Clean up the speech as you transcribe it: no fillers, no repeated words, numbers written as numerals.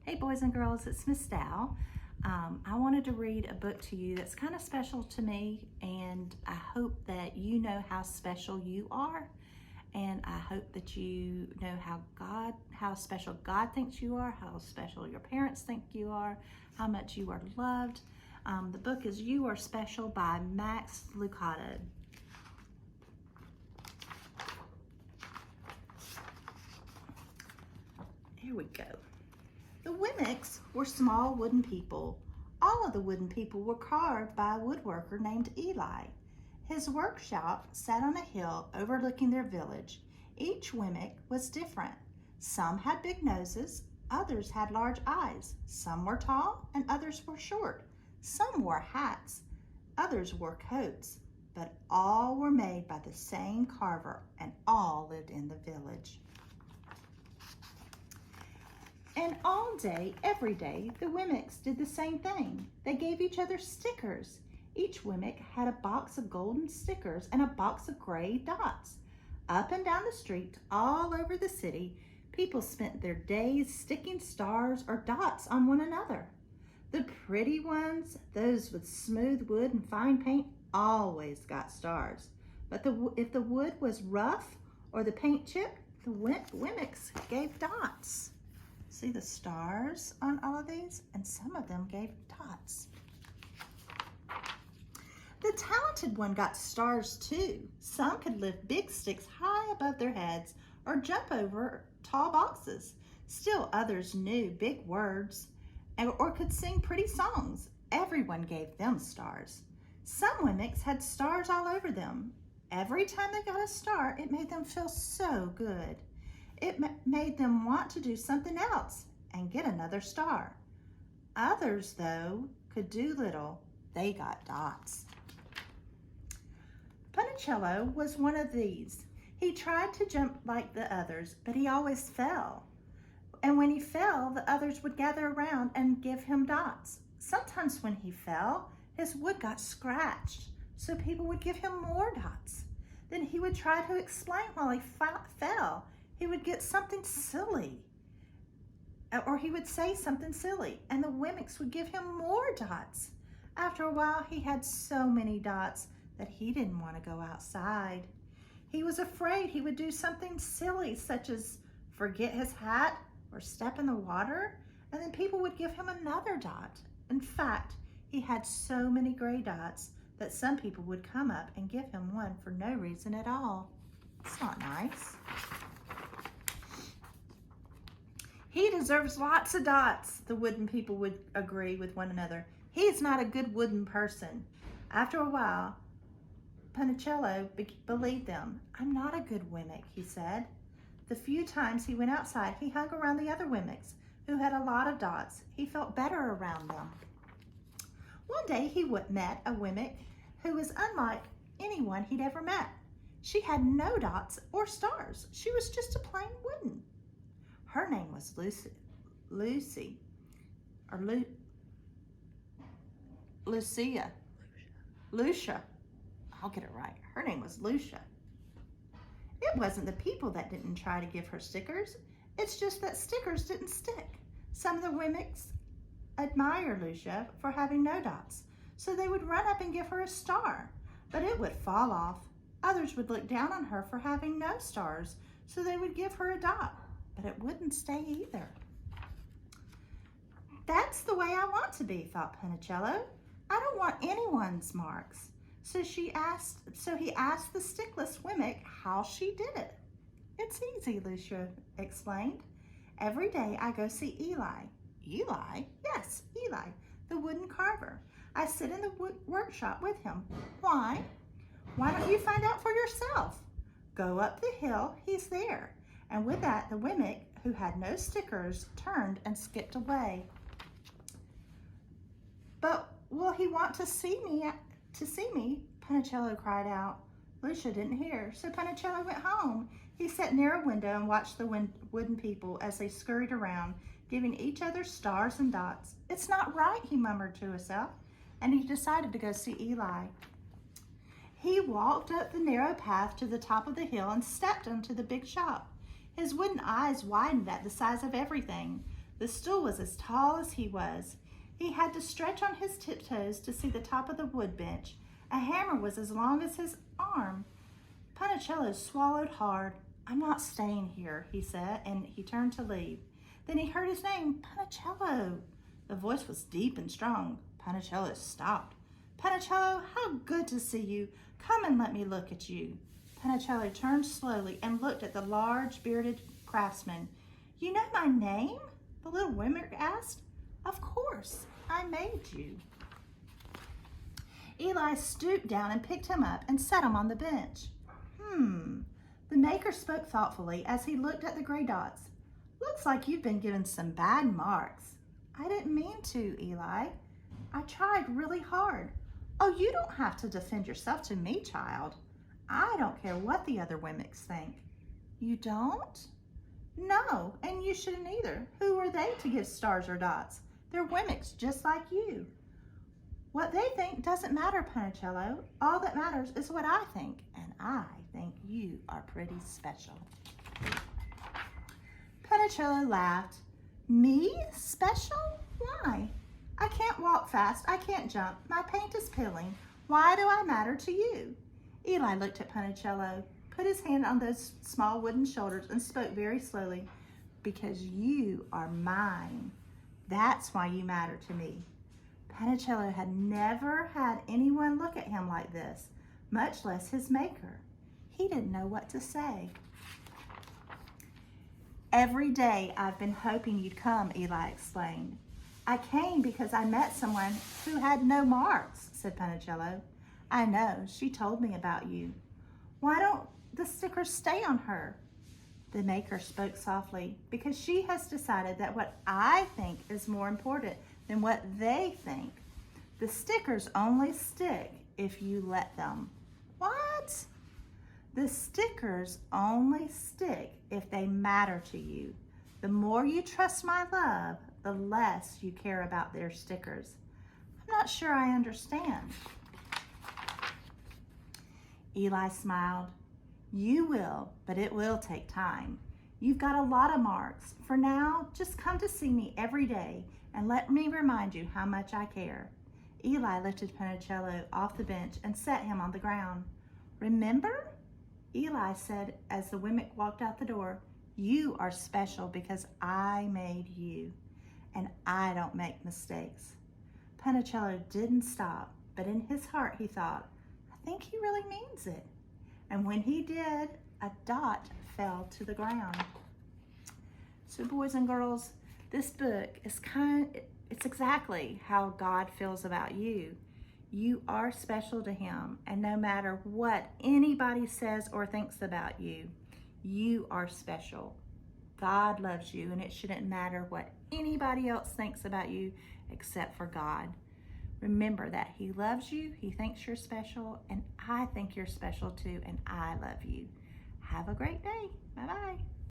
Hey boys and girls, it's Miss Dow. I wanted to read a book to you that's kind of special to me, and I hope that you know how special you are, and I hope that you know how special God thinks you are, how special your parents think you are, how much you are loved. The book is You Are Special by Max Lucado. Here we go. The Wemmicks were small wooden people. All of the wooden people were carved by a woodworker named Eli. His workshop sat on a hill overlooking their village. Each Wemmick was different. Some had big noses, others had large eyes. Some were tall and others were short. Some wore hats, others wore coats. But all were made by the same carver and all lived in the village. And all day, every day, the Wemmicks did the same thing. They gave each other stickers. Each Wemmick had a box of golden stickers and a box of gray dots. Up and down the street, all over the city, people spent their days sticking stars or dots on one another. The pretty ones, those with smooth wood and fine paint, always got stars. But if the wood was rough or the paint chipped, the Wemmicks gave dots. See the stars on all of these? And some of them gave dots. The talented one got stars too. Some could lift big sticks high above their heads or jump over tall boxes. Still others knew big words or could sing pretty songs. Everyone gave them stars. Some Wemmicks had stars all over them. Every time they got a star, it made them feel so good. It made them want to do something else and get another star. Others, though, could do little. They got dots. Punticello was one of these. He tried to jump like the others, but he always fell. And when he fell, the others would gather around and give him dots. Sometimes when he fell, his wood got scratched, so people would give him more dots. Then he would try to explain while he fell. He would get something silly, or he would say something silly, and the Wemmicks would give him more dots. After a while, he had so many dots that he didn't want to go outside. He was afraid he would do something silly, such as forget his hat or step in the water, and then people would give him another dot. In fact, he had so many gray dots that some people would come up and give him one for no reason at all. It's not nice. He deserves lots of dots, the wooden people would agree with one another. He's not a good wooden person. After a while, Punticello believed them. I'm not a good Wemmick, he said. The few times he went outside, he hung around the other Wemmicks, who had a lot of dots. He felt better around them. One day he met a Wemmick who was unlike anyone he'd ever met. She had no dots or stars. She was just a plain wooden. Her name was Lucia. I'll get it right. Her name was Lucia. It wasn't the people that didn't try to give her stickers. It's just that stickers didn't stick. Some of the Wemmicks admire Lucia for having no dots, so they would run up and give her a star, but it would fall off. Others would look down on her for having no stars, so they would give her a dot, but it wouldn't stay either. That's the way I want to be, thought Punticello. I don't want anyone's marks. So he asked the stickless Wemmick how she did it. It's easy, Lucia explained. Every day I go see Eli. Eli? Yes, Eli, the wooden carver. I sit in the workshop with him. Why? Why don't you find out for yourself? Go up the hill, he's there. And with that, the Wemmick, who had no stickers, turned and skipped away. But will he want to see me? Punticello cried out. Lucia didn't hear, so Punticello went home. He sat near a window and watched the wooden people as they scurried around, giving each other stars and dots. It's not right, he murmured to himself, and he decided to go see Eli. He walked up the narrow path to the top of the hill and stepped into the big shop. His wooden eyes widened at the size of everything. The stool was as tall as he was. He had to stretch on his tiptoes to see the top of the wood bench. A hammer was as long as his arm. Punticello swallowed hard. "I'm not staying here," he said, and he turned to leave. Then he heard his name, "Punticello." The voice was deep and strong. Punticello stopped. "Punticello, how good to see you. Come and let me look at you." Punticello turned slowly and looked at the large, bearded craftsman. "You know my name?" the little woman asked. "Of course, I made you." Eli stooped down and picked him up and set him on the bench. The maker spoke thoughtfully as he looked at the gray dots. "Looks like you've been given some bad marks." "I didn't mean to, Eli. I tried really hard." "Oh, you don't have to defend yourself to me, child. I don't care what the other Wemmicks think." "You don't?" "No, and you shouldn't either. Who are they to give stars or dots? They're Wemmicks just like you." "What they think doesn't matter, Punticello. All that matters is what I think, and I think you are pretty special." Punticello laughed. "Me? Special? Why? I can't walk fast. I can't jump. My paint is peeling. Why do I matter to you?" Eli looked at Punticello, put his hand on those small wooden shoulders, and spoke very slowly. "Because you are mine. That's why you matter to me." Punticello had never had anyone look at him like this, much less his maker. He didn't know what to say. "Every day I've been hoping you'd come," Eli explained. "I came because I met someone who had no marks," said Punticello. "I know, she told me about you." "Why don't the stickers stay on her?" The maker spoke softly. "Because she has decided that what I think is more important than what they think. The stickers only stick if you let them." "What?" "The stickers only stick if they matter to you. The more you trust my love, the less you care about their stickers." "I'm not sure I understand." Eli smiled. "You will, but it will take time. You've got a lot of marks. For now, just come to see me every day and let me remind you how much I care." Eli lifted Punticello off the bench and set him on the ground. "Remember?" Eli said as the Wemmick walked out the door. "You are special because I made you, and I don't make mistakes." Punticello didn't stop, but in his heart he thought, "I think he really means it." And when he did, a dot fell to the ground. So boys and girls, this book is it's exactly how God feels about you. You are special to him, and no matter what anybody says or thinks about you, you are special. God loves you, and it shouldn't matter what anybody else thinks about you except for God. Remember that he loves you, he thinks you're special, and I think you're special too, and I love you. Have a great day. Bye-bye.